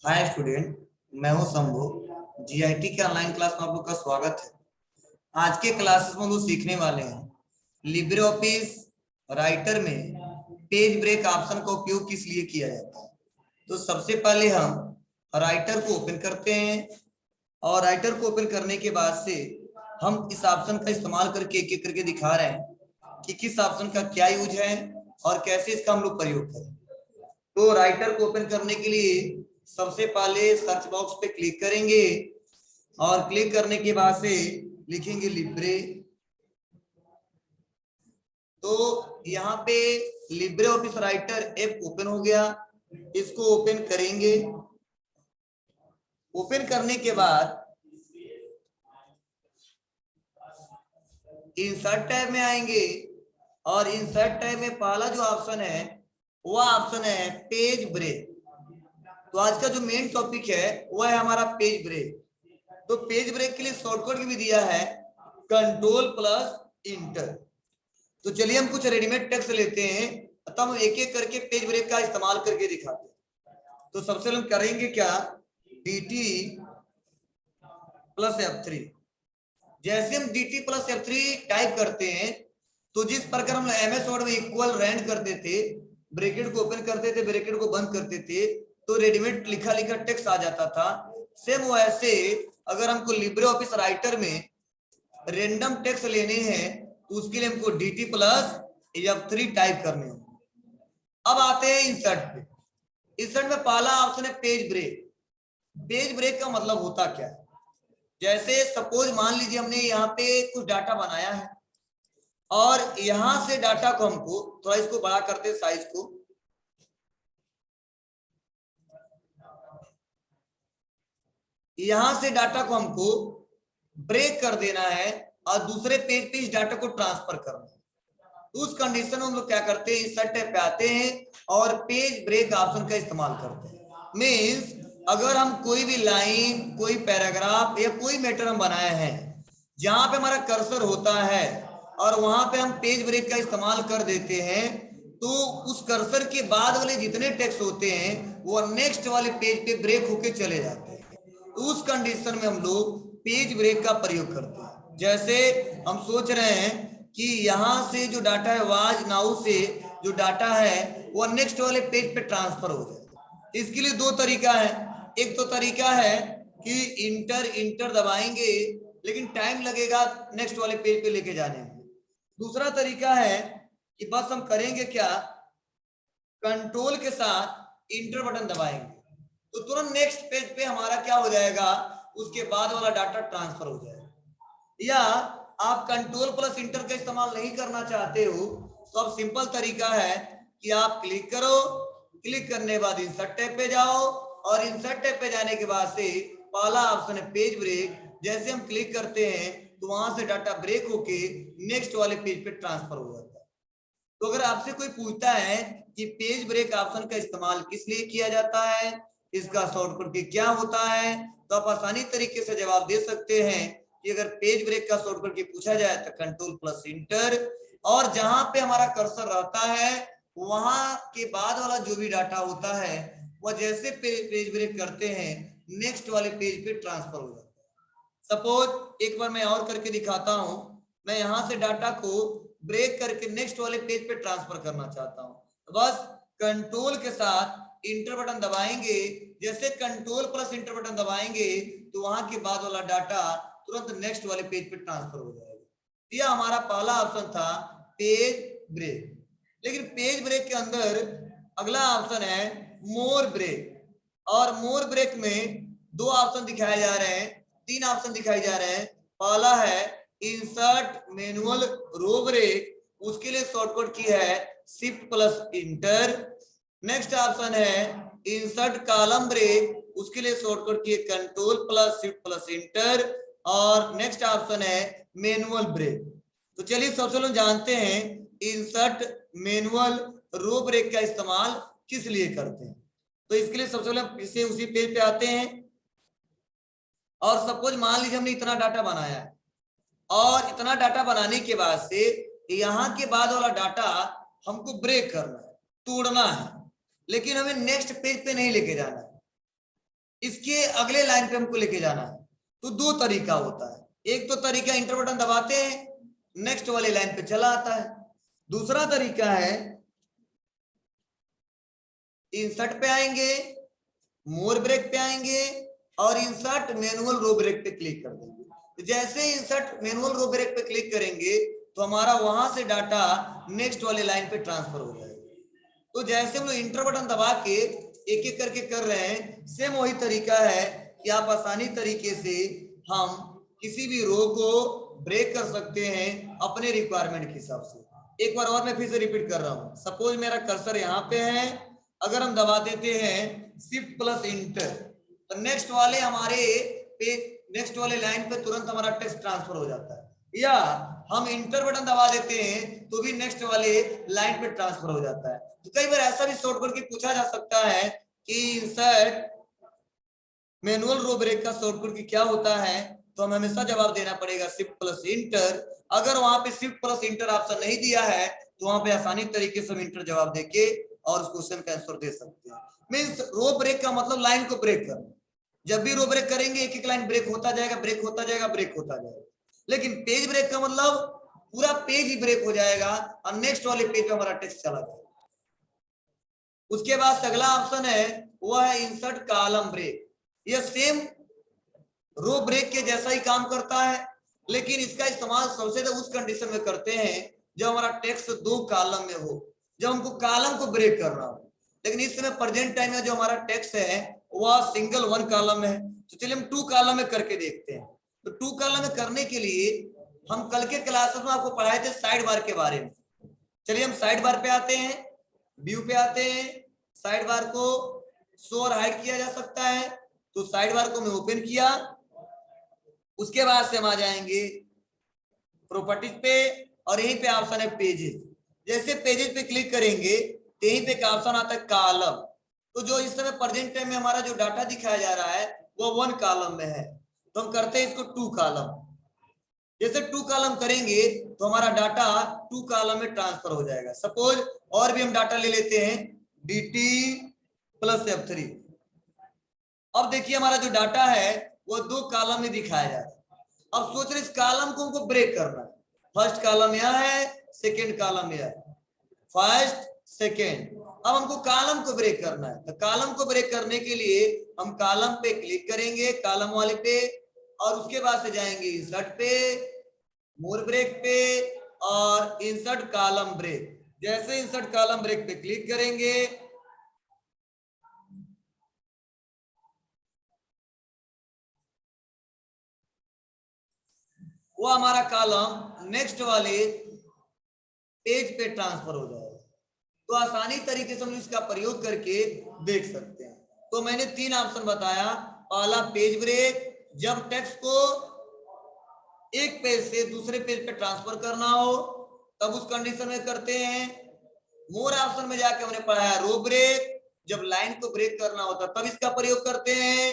Hi student, मैं हूं Shambhu. GIT के ऑनलाइन क्लास में आप लोग का स्वागत है। आज के क्लासेस में हम लोग सीखने वाले हैं लिब्रे ऑफिस राइटर में पेज ब्रेक ऑप्शन का उपयोग किस लिए किया जाता है। तो सबसे पहले हम राइटर को ओपन करते हैं और राइटर को ओपन करने के बाद से हम इस ऑप्शन का इस्तेमाल करके एक एक करके दिखा रहे हैं कि किस ऑप्शन का क्या यूज है और कैसे इसका हम लोग प्रयोग करें। तो राइटर को ओपन करने के लिए सबसे पहले सर्च बॉक्स पे क्लिक करेंगे और क्लिक करने के बाद से लिखेंगे लिब्रे। तो यहाँ पे Libre office writer app open हो गया। इसको ओपन करेंगे। ओपन करने के बाद इंसर्ट टैब में आएंगे और इंसर्ट टैब में पहला जो ऑप्शन है वह ऑप्शन है पेज ब्रेक। तो आज का जो मेन टॉपिक है वह है हमारा पेज ब्रेक। तो पेज ब्रेक के लिए शॉर्टकट भी दिया है कंट्रोल प्लस इंटर। तो चलिए हम कुछ रेडीमेड टेक्स्ट लेते हैं तब हम एक एक करके पेज ब्रेक का इस्तेमाल करके दिखाते हैं। तो सबसे पहले हम करेंगे क्या, dt प्लस F3। जैसे हम dt प्लस F3 टाइप करते हैं तो जिस प्रकार हम MS वर्ड में इक्वल रैंड करते थे, ब्रैकेट को ओपन करते थे, ब्रैकेट को बंद करते थे, तो रेडीमेड लिखा लिखा टेक्स्ट आ जाता था। सेम वैसे अगर हमको लिब्रे ऑफिस राइटर में रेंडम टेक्स्ट लेने हैं तो उसके लिए हमको dt प्लस F3 टाइप करने होंगे। अब आते हैं इंसर्ट पे। इंसर्ट में पहला ऑप्शन है पेज ब्रेक। पेज ब्रेक का मतलब होता क्या है, जैसे सपोज मान लीजिए हमने यहाँ पे कुछ डाटा बनाया है और यहां से डाटा को हमको थोड़ा इसको बड़ा करते हैं साइज को। यहां से डाटा को हमको ब्रेक कर देना है और दूसरे पेज पे इस डाटा को ट्रांसफर करना है। तो उस कंडीशन में हम लोग क्या करते हैं, इंसर्ट टैब पे आते हैं और पेज ब्रेक ऑप्शन का इस्तेमाल करते हैं। मींस अगर हम कोई भी लाइन, कोई पैराग्राफ या कोई मैटर हम बनाए हैं जहां पे हमारा कर्सर होता है और वहां पे हम पेज ब्रेक का इस्तेमाल कर देते हैं, तो उस कर्सर के बाद वाले जितने टेक्स्ट होते हैं वो नेक्स्ट वाले पेज पे ब्रेक होके चले जाते हैं। तो उस कंडीशन में हम लोग पेज ब्रेक का प्रयोग करते हैं। जैसे हम सोच रहे हैं कि यहाँ से जो डाटा है वाज नाउ से जो डाटा है वो नेक्स्ट वाले पेज पे ट्रांसफर हो जाए। इसके लिए दो तरीका है। एक तो तरीका है कि इंटर दबाएंगे लेकिन टाइम लगेगा नेक्स्ट वाले पेज पे लेके जाने में। दूसरा तरीका है कि बस हम करेंगे क्या, कंट्रोल के साथ इंटर बटन दबाएंगे तो तुरंत नेक्स्ट पेज पे हमारा क्या हो जाएगा, उसके बाद वाला डाटा ट्रांसफर हो जाएगा। या आप कंट्रोल प्लस इंटर का इस्तेमाल नहीं करना चाहते हो तो अब सिंपल तरीका है कि आप क्लिक करो, क्लिक करने के बाद इंसर्ट टैब पे जाओ और इंसर्ट टैब पे जाने के बाद से पहला ऑप्शन है पेज ब्रेक। जैसे हम क्लिक करते हैं तो वहां से डाटा ब्रेक होके नेक्स्ट वाले पेज पे ट्रांसफर हो जाता है। तो अगर आपसे कोई पूछता है कि पेज ब्रेक ऑप्शन का इस्तेमाल किस लिए किया जाता है, इसका शॉर्टकट क्या होता है, तो आप आसानी तरीके से जवाब दे सकते हैं कि अगर पेज ब्रेक का शॉर्टकट पूछा जाए तो कंट्रोल प्लस इंटर, और जहां पे हमारा कर्सर रहता है वहां के बाद वाला जो भी डाटा होता है वह जैसे पेज ब्रेक करते हैं नेक्स्ट वाले पेज पे ट्रांसफर हो जाता है। सपोज एक बार मैं और करके दिखाता हूं। मैं यहां से डाटा को ब्रेक करके नेक्स्ट वाले पेज पे ट्रांसफर करना चाहता हूं, तो बस कंट्रोल के साथ इंटर बटन दबाएंगे। जैसे कंट्रोल प्लस इंटर बटन दबाएंगे तो वहां के बाद वाला डाटा तुरंत नेक्स्ट वाले पेज पे ट्रांसफर हो जाएगा। यह हमारा पहला ऑप्शन था पेज ब्रेक। लेकिन पेज ब्रेक के अंदर अगला ऑप्शन है मोर ब्रेक, और मोर ब्रेक में दो ऑप्शन दिखाए जा रहे हैं, तीन ऑप्शन दिखाए जा रहे हैं। पहला है इंसर्ट मैनुअल रो ब्रेक, उसके लिए शॉर्टकट की है shift plus inter. Next option है इंसर्ट कॉलम ब्रेक, उसके लिए शॉर्टकट की है control plus shift plus inter. और नेक्स्ट ऑप्शन है मैनुअल ब्रेक। तो चलिए सबसे पहले जानते हैं इंसर्ट मैनुअल रो ब्रेक का इस्तेमाल किस लिए करते हैं। तो इसके लिए सबसे पहले इसे उसी पेज पे आते हैं और सपोज मान लीजिए हमने इतना डाटा बनाया है और इतना डाटा बनाने के बाद से यहाँ के बाद वाला डाटा हमको ब्रेक करना है, तोड़ना है, लेकिन हमें नेक्स्ट पेज पे नहीं लेके जाना है। इसके अगले लाइन पे हमको लेके जाना है। तो दो तरीका होता है, एक तो तरीका इंटर बटन दबाते हैं, नेक्स्ट वाले लाइन पे चला आता है। दूसरा तरीका है इंसर्ट पे आएंगे, मोर ब्रेक पे आएंगे और इंसर्ट मैनुअल रो ब्रेक पे क्लिक कर देंगे। तो जैसे इंसर्ट मैनुअल रो ब्रेक पे क्लिक करेंगे तो हमारा वहां से डाटा नेक्स्ट वाले लाइन पे ट्रांसफर हो जाएगा। तो जैसे हम लोग इंटर बटन दबा के एक एक करके कर रहे हैं, सेम वही तरीका है कि आप आसानी तरीके से हम किसी भी रो को ब्रेक कर सकते हैं अपने रिक्वायरमेंट के हिसाब से। एक बार और मैं फिर से रिपीट कर रहा हूं। सपोज मेरा कर्सर यहाँ पे है, अगर हम दबा देते हैं शिफ्ट प्लस इंटर तो नेक्स्ट वाले हमारे पेज, नेक्स्ट वाले लाइन पे तुरंत हमारा टेक्स्ट ट्रांसफर हो जाता है। या हम इंटर बटन दबा देते हैं तो भी नेक्स्ट वाले लाइन पे ट्रांसफर हो जाता है। तो कई बार ऐसा भी शॉर्टकट की पूछा जा सकता है कि इंसर्ट मैनुअल रो ब्रेक का शॉर्टकट की क्या होता है, तो हमें हमेशा जवाब देना पड़ेगा शिफ्ट प्लस इंटर। अगर वहां पे शिफ्ट प्लस इंटर ऑप्शन नहीं दिया है तो वहां पे आसानी तरीके से हम इंटर जवाब देके और उस क्वेश्चन का आंसर दे सकते हैं। मींस रो ब्रेक का मतलब लाइन को ब्रेक करना। जब भी रो ब्रेक करेंगे एक एक लाइन ब्रेक होता जाएगा, ब्रेक होता जाएगा, ब्रेक होता जाएगा। लेकिन पेज ब्रेक का मतलब पूरा पेज ही ब्रेक हो जाएगा और नेक्स्ट वाले पेज पे हमारा टेक्स्ट चला जाएगा। उसके बाद अगला ऑप्शन है वो है इंसर्ट कॉलम ब्रेक। यह सेम रो ब्रेक के जैसा ही काम करता है, लेकिन इसका इस्तेमाल सबसे ज्यादा उस कंडीशन में करते हैं जब हमारा टेक्स्ट दो कॉलम में हो, जब हमको कॉलम को ब्रेक करना हो। लेकिन इस समय प्रेजेंट टाइम में जो हमारा टेक्स्ट है वह सिंगल वन कॉलम में है, तो चलिए हम टू कॉलम में करके देखते हैं। तो टू कॉलम में करने के लिए हम कल के क्लासेस में आपको पढ़ाए थे साइड बार के बारे में। चलिए हम साइड बार पे आते हैं, व्यू पे आते हैं। साइड बार को शो और हाइड किया जा सकता है, तो साइड बार को मैं ओपन किया। उसके बाद से हम आ जाएंगे प्रॉपर्टीज पे और यहीं पे ऑप्शन है पेजेस। जैसे पेजेस पे क्लिक करेंगे तो यहीं पे ऑप्शन आता है कॉलम। तो जो इस समय प्रेजेंट टाइम में हमारा जो डाटा दिखाया जा रहा है वो वन कॉलम में है, तो हम करते हैं इसको टू कॉलम। जैसे टू कॉलम करेंगे तो हमारा डाटा टू कॉलम में ट्रांसफर हो जाएगा। सपोज और भी हम डाटा ले लेते हैं dt प्लस F3। अब देखिए हमारा जो डाटा है वो दो कॉलम में दिखाया जा रहा है। अब सोच रहे इस कॉलम को हमको ब्रेक करना है। फर्स्ट कॉलम यह है, सेकेंड कॉलम यह है, फर्स्ट सेकेंड। अब हमको कॉलम को ब्रेक करना है, तो कॉलम को ब्रेक करने के लिए हम कॉलम पे क्लिक करेंगे, कॉलम वाले पे, और उसके बाद से जाएंगे इंसर्ट पे, मोर ब्रेक पे और इंसर्ट कॉलम ब्रेक। जैसे इंसर्ट कॉलम ब्रेक पे क्लिक करेंगे वो हमारा कॉलम नेक्स्ट वाले पेज पे ट्रांसफर हो जाएगा। तो आसानी तरीके से हम इसका प्रयोग करके देख सकते हैं। तो मैंने तीन ऑप्शन बताया। पहला पेज ब्रेक, जब टेक्स्ट को एक पेज से दूसरे पेज पे ट्रांसफर करना हो तब उस कंडीशन में करते हैं। मोर ऑप्शन में जाके हमने पढ़ाया रो ब्रेक, जब लाइन को ब्रेक करना होता तब इसका प्रयोग करते हैं।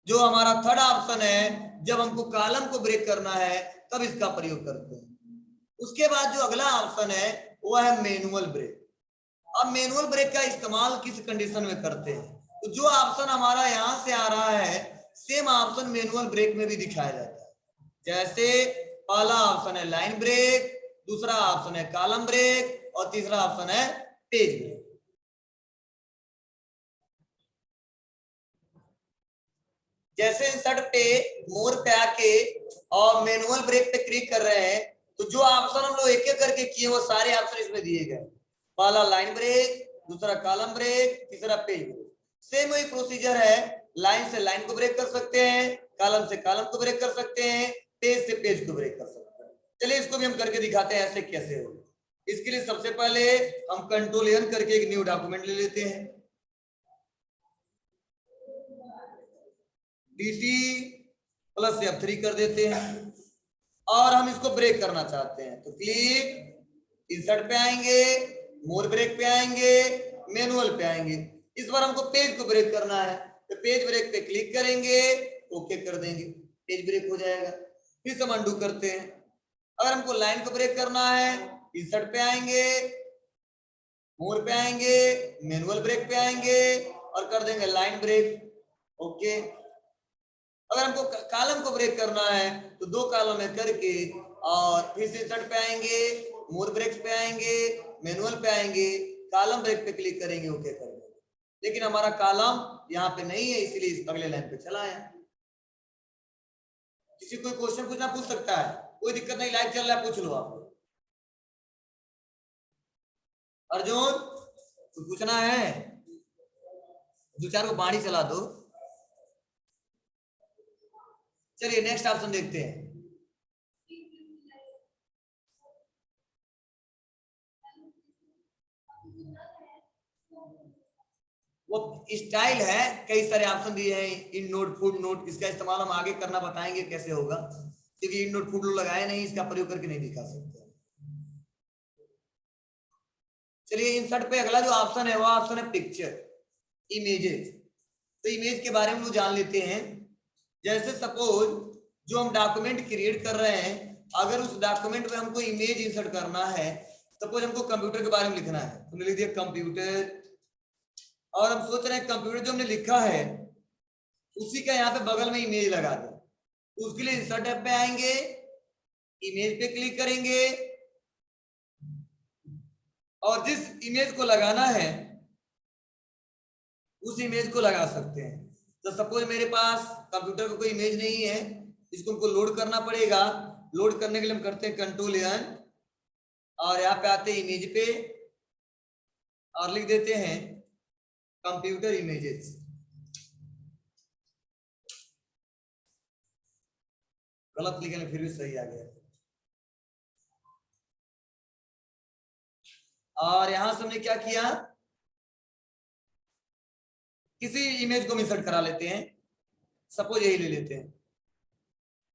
जो हमारा थर्ड ऑप्शन है, जब हमको कॉलम को ब्रेक करना है तब इसका प्रयोग करते हैं। उसके बाद जो अगला ऑप्शन है वो है मैनुअल ब्रेक। अब मैनुअल ब्रेक का इस्तेमाल किस कंडीशन में करते हैं, तो जो ऑप्शन हमारा यहां से आ रहा है सेम ऑप्शन मैनुअल ब्रेक में भी दिखाया जाता है। जैसे पहला ऑप्शन है लाइन ब्रेक, दूसरा ऑप्शन है कॉलम ब्रेक और तीसरा ऑप्शन है पेज ब्रेक। जैसे इंसर्ट पे मोर पे आके और मैनुअल ब्रेक पे क्लिक कर रहे हैं तो जो ऑप्शन हम लोग एक एक करके किए वो सारे ऑप्शन इसमें दिए गए। पहला लाइन ब्रेक, दूसरा कॉलम ब्रेक, तीसरा पेज ब्रेक। सेम वही प्रोसीजर है, लाइन से लाइन को ब्रेक कर सकते हैं, कॉलम से कॉलम को ब्रेक कर सकते हैं, पेज से पेज को ब्रेक कर सकते हैं। चलिए इसको भी हम करके दिखाते हैं ऐसे कैसे हो। इसके लिए सबसे पहले हम कंट्रोल एन करके एक न्यू डॉक्यूमेंट ले लेते हैं, dt प्लस F3 कर देते हैं और हम इसको ब्रेक करना चाहते हैं तो क्लिक इंसर्ट पे आएंगे, मोर ब्रेक पे आएंगे, मैनुअल पे आएंगे। इस बार हमको पेज को ब्रेक करना है तो पेज ब्रेक पे क्लिक करेंगे, ओके कर देंगे, पेज ब्रेक हो जाएगा। फिर हम अनडू करते हैं। अगर हमको लाइन को ब्रेक करना है इंसर्ट पे आएंगे, मोर पे आएंगे, मैनुअल ब्रेक पे आएंगे और कर देंगे लाइन ब्रेक, ओके। अगर हमको कॉलम को ब्रेक करना है तो 2 कॉलम में करके और फिर से इंसर्ट पे आएंगे, मोर ब्रेक्स पे आएंगे, मैनुअल पे आएंगे, कॉलम ब्रेक पे क्लिक करेंगे, ओके कर देंगे। लेकिन हमारा कॉलम यहाँ पे नहीं है, इसलिए अगले लाइन पे चला है। किसी कोई क्वेश्चन पूछना पूछ सकता है, कोई दिक्कत नहीं, लाइव चल रहा है, पूछ लो आप। अर्जुन कुछ पूछना है? 2-4 को बाणी चला दो। चलिए नेक्स्ट ऑप्शन देखते हैं। वो स्टाइल है, कई सारे ऑप्शन दिए हैं। इन नोट, फुट नोट, इसका इस्तेमाल हम आगे करना बताएंगे कैसे होगा, क्योंकि इन नोट फुट नोट लगाए नहीं, इसका प्रयोग करके नहीं दिखा सकते। चलिए इंसर्ट पे अगला जो ऑप्शन है वो ऑप्शन है पिक्चर, इमेजेस। तो इमेज के बारे में हम जान लेते हैं। जैसे सपोज जो हम डॉक्यूमेंट क्रिएट कर रहे हैं, अगर उस डॉक्यूमेंट में हमको इमेज इंसर्ट करना है, सपोज हमको कंप्यूटर के बारे में लिखना है, हमने लिख दिया कंप्यूटर, और हम सोच रहे हैं कंप्यूटर जो हमने लिखा है उसी का यहाँ पे बगल में इमेज लगा दें। तो उसके लिए इंसर्ट टैब पे आएंगे, इमेज पे क्लिक करेंगे, और जिस इमेज को लगाना है उस इमेज को लगा सकते हैं। तो सपोज मेरे पास कंप्यूटर का कोई इमेज नहीं है, इसको हमको लोड करना पड़ेगा। लोड करने के लिए हम करते हैं Ctrl+N, और यहाँ पे आते हैं इमेज पे और लिख देते हैं कंप्यूटर इमेजेस। गलत लिखे फिर भी सही आ गया। और यहां से हमने क्या किया, किसी इमेज को इंसर्ट करा लेते हैं। सपोज यही ले लेते हैं,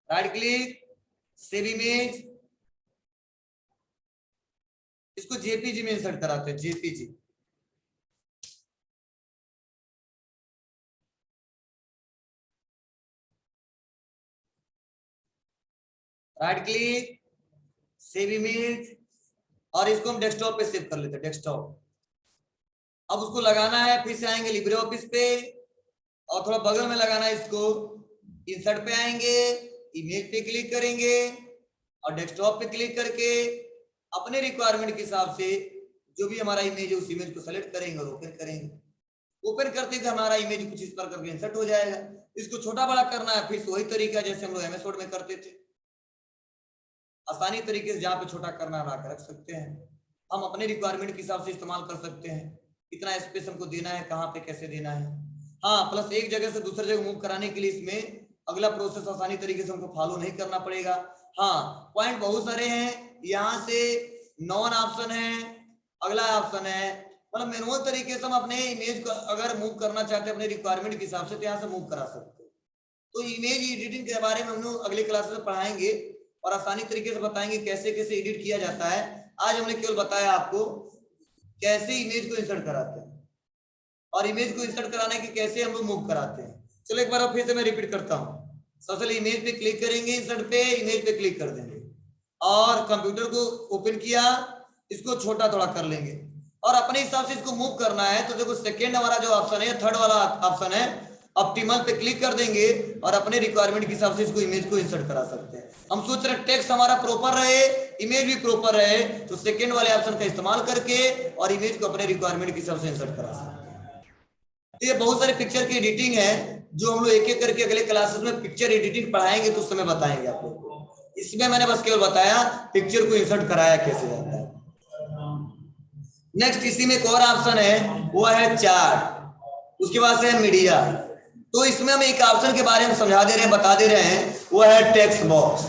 राइट क्लिक, सेव इमेज, इसको जेपीजी में इंसर्ट कराते हैं, JPG. Right click, save image, और इसको हम डेस्कटॉप पे सेव कर लेते हैं, डेस्कटॉप। अब उसको लगाना है, फिर से आएंगे लिब्रे ऑफिस पे, और थोड़ा बगल में लगाना है इसको, इंसर्ट पे आएंगे, इमेज पे क्लिक करेंगे, और डेस्कटॉप पे क्लिक करके अपने रिक्वायरमेंट के हिसाब से जो भी हमारा इमेज है उस इमेज को सेलेक्ट करेंगे और ओपन करेंगे। ओपन करते ही हमारा इमेज कुछ इस पर करके इंसर्ट हो जाएगा। इसको छोटा बड़ा करना है, फिर वही तरीका जैसे हम लोग MS वर्ड में करते थे, आसानी तरीके से जहाँ पे छोटा करना ला कर रख सकते हैं। हम अपने रिक्वायरमेंट के हिसाब से इस्तेमाल कर सकते हैं, कितना स्पेस हमको देना है, कहाँ पे कैसे देना है। हाँ, प्लस एक जगह से दूसरी जगह मूव कराने के लिए इसमें अगला प्रोसेस आसानी तरीके से हमको फॉलो नहीं करना पड़ेगा। हाँ, पॉइंट बहुत सारे हैं, यहाँ से नॉन ऑप्शन है, अगला ऑप्शन है, मतलब मैनुअल तरीके से हम अपने इमेज को अगर मूव करना चाहते हैं अपने रिक्वायरमेंट के हिसाब से तो यहाँ से मूव करा सकते हैं। तो इमेज एडिटिंग के बारे में हम लोग अगले क्लास में पढ़ाएंगे और आसानी तरीके से बताएंगे कैसे कैसे एडिट किया जाता है। आज हमने केवल बताया आपको कैसे इमेज को इंसर्ट कराते हैं और इमेज को इंसर्ट कराने के कैसे हम लोग मूव कराते हैं। चलो एक बार फिर से मैं रिपीट करता हूँ। सबसे पहले इमेज पे क्लिक करेंगे, इंसर्ट पे, इमेज पे क्लिक कर देंगे और कंप्यूटर को ओपन किया, इसको छोटा थोड़ा कर लेंगे और अपने हिसाब से इसको मूव करना है। तो देखो सेकेंड हमारा जो ऑप्शन है, थर्ड वाला ऑप्शन है, ऑप्टिमल पे क्लिक कर देंगे और अपने रिक्वायरमेंट के हिसाब से इसको इमेज को इंसर्ट करा सकते हैं। हम सोच रहे हैं टेक्स्ट हमारा प्रॉपर रहे, इमेज भी प्रॉपर रहे, तो सेकेंड वाले ऑप्शन का इस्तेमाल करके और इमेज को अपने रिक्वायरमेंट के हिसाब से इंसर्ट करा सकते हैं। तो ये बहुत सारे पिक्चर की एडिटिंग है जो हम लोग एक एक करके अगले क्लासेस में पिक्चर एडिटिंग पढ़ाएंगे तो उस समय बताएंगे आप लोग को। इसमें मैंने बस केवल बताया पिक्चर को इंसर्ट कराया कैसे जाता है। नेक्स्ट इसी में एक और ऑप्शन है, वो है चार्ट, उसके बाद से है मीडिया। तो इसमें हम एक ऑप्शन के बारे में समझा दे रहे हैं, बता दे रहे हैं, वो है टेक्स्ट बॉक्स।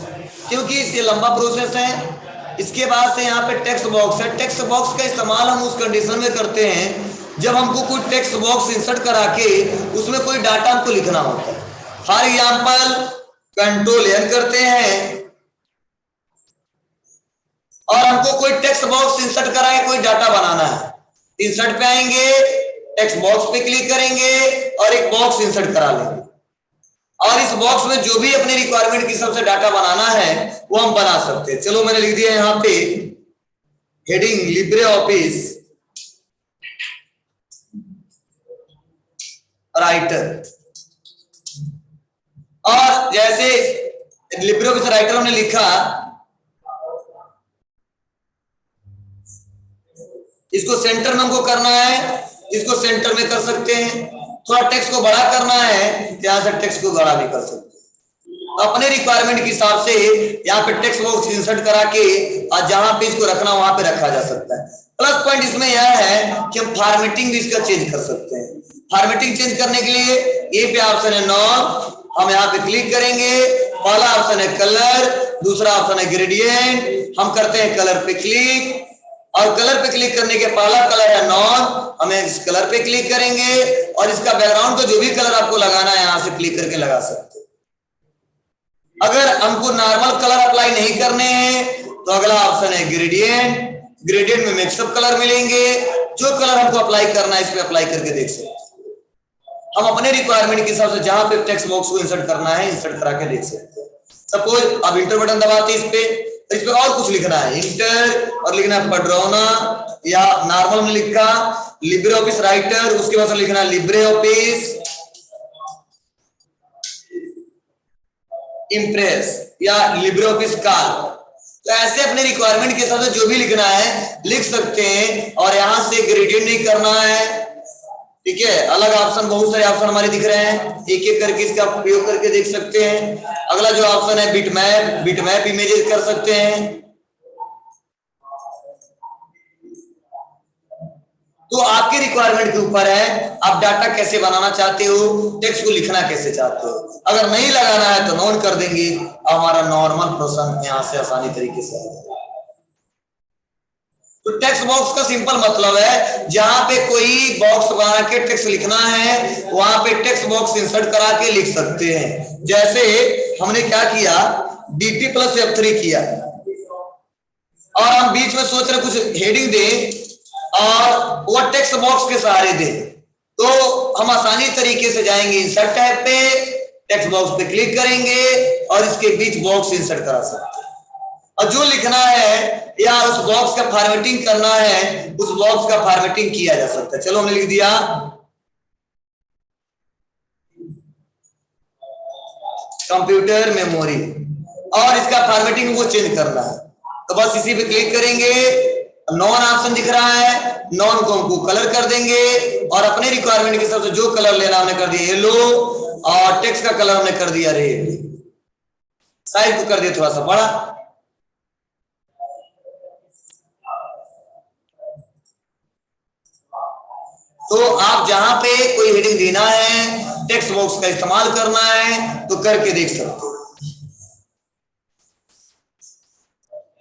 क्योंकि इससे लंबा प्रोसेस है। इसके बाद से यहाँ पे टेक्स्ट बॉक्स है। टेक्स्ट बॉक्स का इस्तेमाल हम उस कंडीशन में करते हैं जब हमको कोई टेक्स्ट बॉक्स इंसर्ट करा के उसमें कोई डाटा हमको लिखना होता है। फॉर एग्जाम्पल Ctrl+N करते हैं और हमको कोई टेक्स्ट बॉक्स इंसर्ट करा के कोई डाटा बनाना है। इंसर्ट पे आएंगे, टेक्स्ट बॉक्स पे क्लिक करेंगे और एक बॉक्स इंसर्ट करा लेंगे और इस बॉक्स में जो भी अपने रिक्वायरमेंट की सबसे डाटा बनाना है वो हम बना सकते हैं। चलो मैंने लिख दिया यहाँ पे हेडिंग लिब्रे ऑफिस राइटर। और जैसे लिब्रे ऑफिस राइटर हमने लिखा, इसको सेंटर में हमको करना है, इसको सेंटर में कर सकते हैं। थोड़ा टेक्स्ट को बड़ा करना है, यहां से टेक्स्ट को बड़ा भी कर सकते हैं। अपने रिक्वायरमेंट के हिसाब से यहाँ पे टेक्स्ट बॉक्स इंसर्ट करा के और जहां पे इसको रखना वहां पे रखा जा सकता है। प्लस पॉइंट इसमें यह है कि हम फॉर्मेटिंग भी इसका चेंज कर सकते हैं। फॉर्मेटिंग चेंज करने के लिए ये पे ऑप्शन है नॉर्म, हम यहाँ पे क्लिक करेंगे। पहला ऑप्शन है कलर, दूसरा ऑप्शन है ग्रेडियंट। हम करते हैं कलर पे क्लिक, और कलर पे क्लिक करने के पहला कलर है नॉन, हमें इस कलर पे क्लिक करेंगे और इसका बैकग्राउंड का जो भी कलर आपको लगाना है यहां से क्लिक करके लगा सकते हैं। अगर हमको नॉर्मल कलर अप्लाई नहीं करने हैं तो अगला ऑप्शन है ग्रेडियंट। ग्रेडियंट में मिक्सअप कलर मिलेंगे, जो कलर हमको अप्लाई करना है इस पे अप्लाई करके देख सकते हैं। हम अपने रिक्वायरमेंट के हिसाब से जहां पे टेक्स्ट बॉक्स को इंसर्ट करना है इंसर्ट करा के देख सकते हैं। सपोज अब इंटर बटन दबाते इस पे और कुछ लिखना है इंटर और लिखना है पड्रोना, या नॉर्मल में लिखा लिब्रे ऑफिस राइटर, उसके बाद लिखना है लिब्रे ऑफिस इंप्रेस या लिब्रे ऑफिस काल। तो ऐसे अपने रिक्वायरमेंट के हिसाब से जो भी लिखना है लिख सकते हैं, और यहां से ग्रेडियंट नहीं करना है। ठीक है, अलग ऑप्शन, बहुत सारे ऑप्शन हमारे दिख रहे हैं, एक एक करके इसका उपयोग करके देख सकते हैं। अगला जो ऑप्शन है बिटमैप, बिटमैप इमेजेस कर सकते हैं। तो आपके रिक्वायरमेंट के ऊपर है आप डाटा कैसे बनाना चाहते हो, टेक्स्ट को लिखना कैसे चाहते हो। अगर नहीं लगाना है तो नॉन कर देंगे, हमारा नॉर्मल प्रोसेस यहां से आसानी तरीके से आ जाएगा। तो टेक्स्ट बॉक्स का सिंपल मतलब है जहां पे कोई बॉक्स बना के टेक्स्ट लिखना है वहां पे टेक्स्ट बॉक्स इंसर्ट करा के लिख सकते हैं। जैसे हमने क्या किया, DT + F3 किया और हम बीच में सोच रहे कुछ हेडिंग दें और वो टेक्स्ट बॉक्स के सहारे दें, तो हम आसानी तरीके से जाएंगे इंसर्ट टैब पे, टेक्स्ट बॉक्स पे क्लिक करेंगे और इसके बीच बॉक्स इंसर्ट करा सकते हैं। और जो लिखना है या उस बॉक्स का फॉर्मेटिंग करना है उस बॉक्स का फॉर्मेटिंग किया जा सकता है। चलो हमने लिख दिया कंप्यूटर मेमोरी, और इसका फॉर्मेटिंग को चेंज करना है तो बस इसी पे क्लिक करेंगे। नॉन ऑप्शन दिख रहा है, नॉन को हमको कलर कर देंगे और अपने रिक्वायरमेंट के हिसाब से जो कलर लेना हमने कर दिया येलो, और टेक्स्ट का कलर हमने कर दिया रेड। साइज को कर दिया थोड़ा सा बड़ा। तो आप जहां पे कोई हेडिंग देना है टेक्स्ट बॉक्स का इस्तेमाल करना है तो करके देख सकते हो।